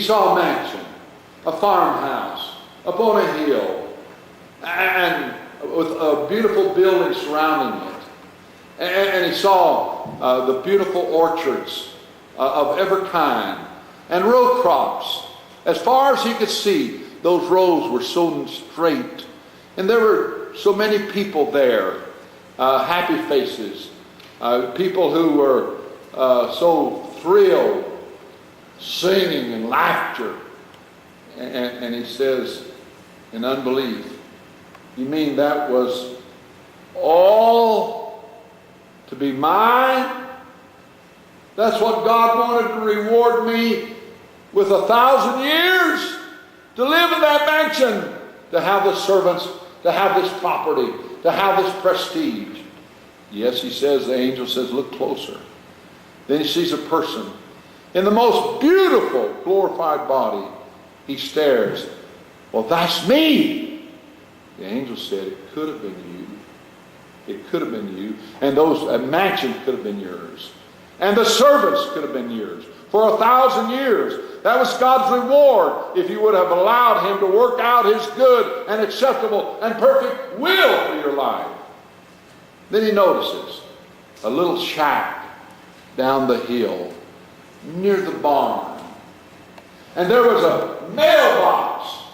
saw a mansion, a farmhouse, up on a hill, and with a beautiful building surrounding it. And he saw the beautiful orchards of every kind, and row crops. As far as he could see, those rows were sown straight. And there were so many people there, happy faces, people who were so thrilled, singing and laughter. And he says, in unbelief, you mean that was all to be mine? That's what God wanted to reward me with 1,000 years? To live in that mansion, to have the servants, to have this property, to have this prestige. Yes, he says, the angel says, look closer. Then he sees a person in the most beautiful, glorified body. He stares. Well, that's me. The angel said, it could have been you. It could have been you. And that mansion could have been yours. And the servants could have been yours. For 1,000 years. That was God's reward if you would have allowed him to work out his good and acceptable and perfect will for your life. Then he notices a little shack down the hill near the barn. And there was a mailbox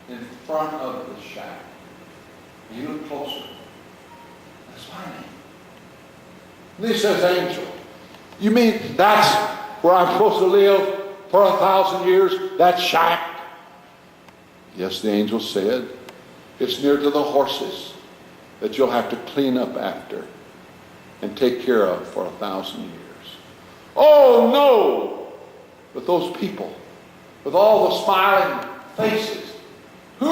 in front of the shack. And he looked closer. That's my name. And he says, angel, you mean that's where I'm supposed to live for 1,000 years, that shack? Yes, the angel said, it's near to the horses that you'll have to clean up after and take care of for 1,000 years. Oh no! But those people, with all the smiling faces, who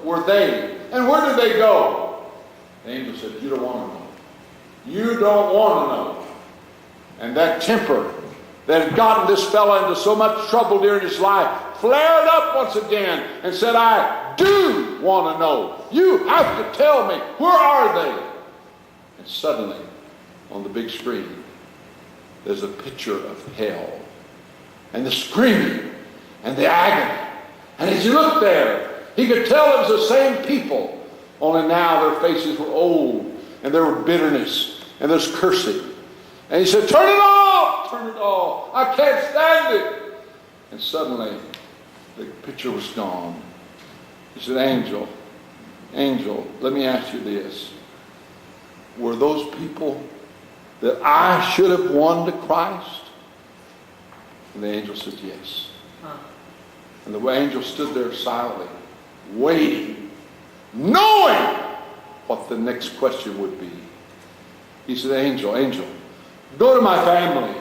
were they? And where did they go? The angel said, you don't want to know. You don't want to know. And that temper that had gotten this fellow into so much trouble during his life flared up once again and said, I do want to know. You have to tell me. Where are they? And suddenly, on the big screen, there's a picture of hell. And the screaming and the agony. And as he looked there, he could tell it was the same people. Only now their faces were old. And there were bitterness. And there's cursing. And he said, turn it off! Turn it off! I can't stand it! And suddenly, the picture was gone. He said, angel, let me ask you this. Were those people that I should have won to Christ? And the angel said, yes. And the angel stood there silently, waiting, knowing what the next question would be. He said, angel, go to my family.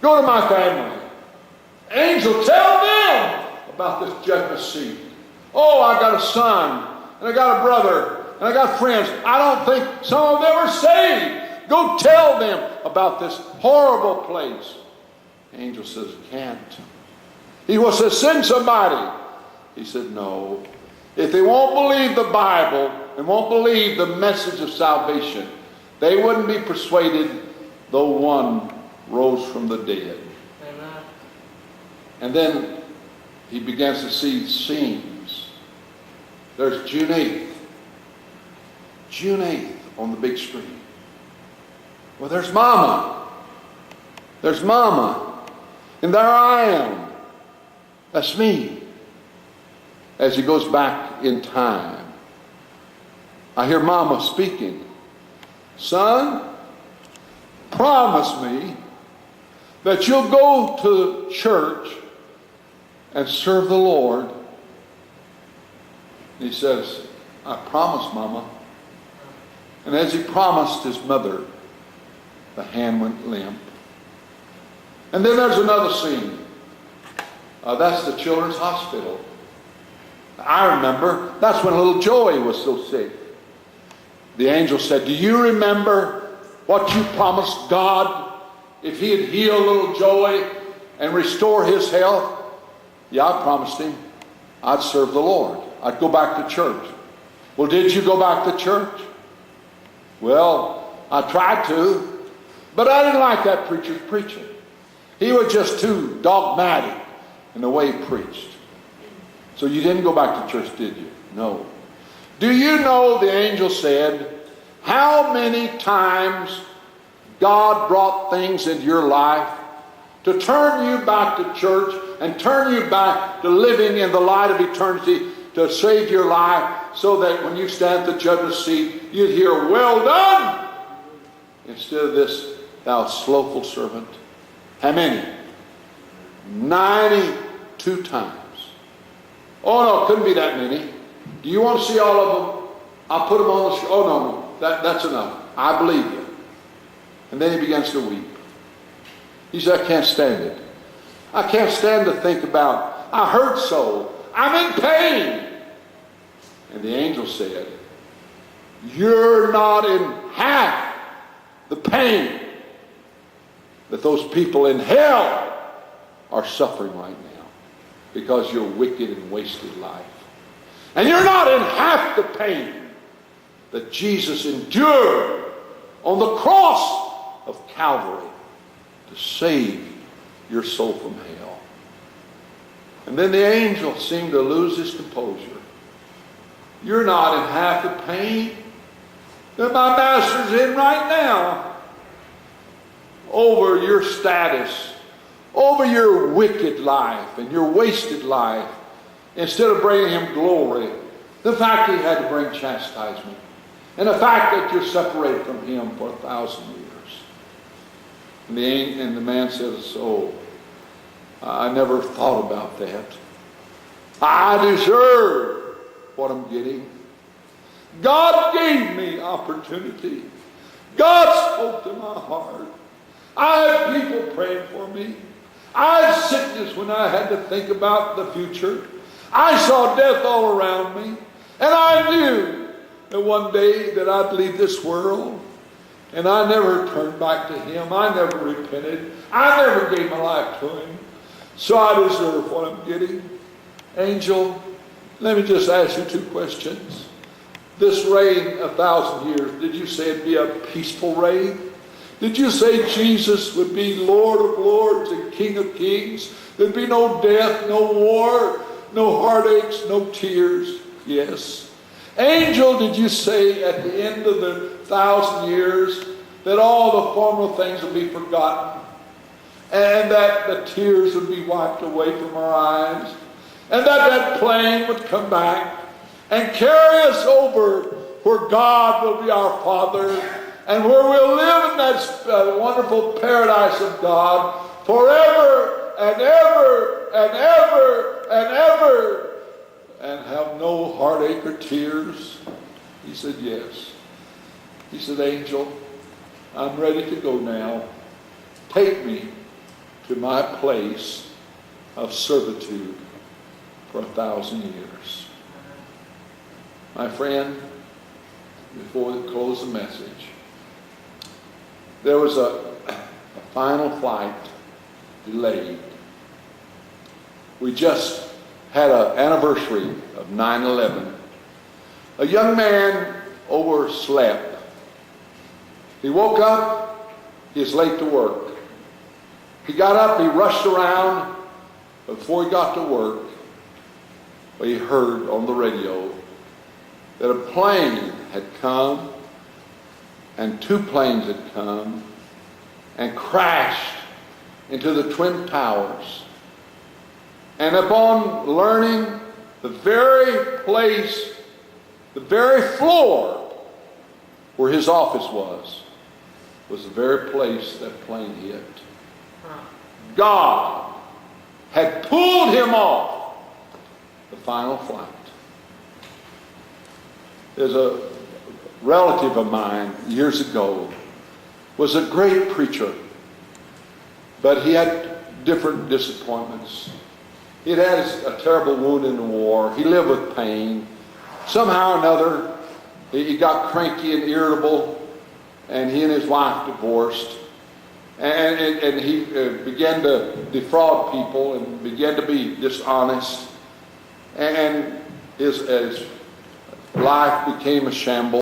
Go to my family. Angel, tell them about this judgment seat. Oh, I got a son, and I got a brother, and I got friends. I don't think some of them are saved. Go tell them about this horrible place. Angel says, can't. He was to send somebody. He said, no. If they won't believe the Bible and won't believe the message of salvation, they wouldn't be persuaded though one rose from the dead. Amen. And then he begins to see scenes. There's June 8th. June 8th on the big screen. Well, there's Mama. There's Mama. And there I am. That's me. As he goes back in time, I hear Mama speaking. Son, promise me that you'll go to church and serve the Lord. And he says, I promise, Mama. And as he promised his mother, the hand went limp. And then there's another scene. That's the children's hospital. I remember, that's when little Joey was so sick. The angel said, do you remember what you promised God if he'd heal little Joey and restore his health? Yeah, I promised him I'd serve the Lord. I'd go back to church. Well, did you go back to church? Well, I tried to, but I didn't like that preacher's preaching. He was just too dogmatic in the way he preached. So you didn't go back to church, did you? No. Do you know the angel said, how many times God brought things into your life to turn you back to church and turn you back to living in the light of eternity, to save your life, so that when you stand at the judgment seat, you'd hear, well done, instead of this, thou slothful servant. How many? 92 times. Oh no, it couldn't be that many. Do you want to see all of them? I'll put them on the screen. Oh no, that's enough. I believe you. And then he begins to weep. He said, I can't stand it. I can't stand to think about, I hurt so. I'm in pain. And the angel said, you're not in half the pain that those people in hell are suffering right now, because your wicked and wasted life. And you're not in half the pain that Jesus endured on the cross of Calvary to save your soul from hell. And then the angel seemed to lose his composure. You're not in half the pain that my master's in right now over your status, over your wicked life and your wasted life. Instead of bringing him glory, the fact he had to bring chastisement, and the fact that you're separated from him for 1,000 years. And the man says, oh, I never thought about that. I deserve what I'm getting. God gave me opportunity. God spoke to my heart. I had people praying for me. I had sickness when I had to think about the future. I saw death all around me. And I knew that one day that I'd leave this world. And I never turned back to him. I never repented. I never gave my life to him. So I deserve what I'm getting. Angel, let me just ask you 2 questions. This reign 1,000 years, did you say it'd be a peaceful reign? Did you say Jesus would be Lord of lords and King of kings? There'd be no death, no war, no heartaches, no tears? Yes. Angel, did you say at the end of the 1,000 years that all the former things would be forgotten, and that the tears would be wiped away from our eyes, and that plane would come back and carry us over where God will be our Father, and where we'll live in that wonderful paradise of God forever and ever and ever and ever, and have no heartache or tears? He said, yes. He said, angel, I'm ready to go now. Take me to my place of servitude for 1,000 years. My friend, before we close the message, there was a final flight delayed. We just had an anniversary of 9/11. A young man overslept. He woke up, he was late to work. He got up, he rushed around. Before he got to work, he heard on the radio that a plane had come, and 2 planes had come and crashed into the Twin Towers. And upon learning the very place, the very floor where his office was the very place that plane hit. God had pulled him off the final flight. There's a relative of mine years ago was a great preacher, but he had different disappointments. He'd had a terrible wound in the war. He lived with pain. Somehow or another, he got cranky and irritable, and he and his wife divorced. And he began to defraud people and began to be dishonest. And his life became a shambles.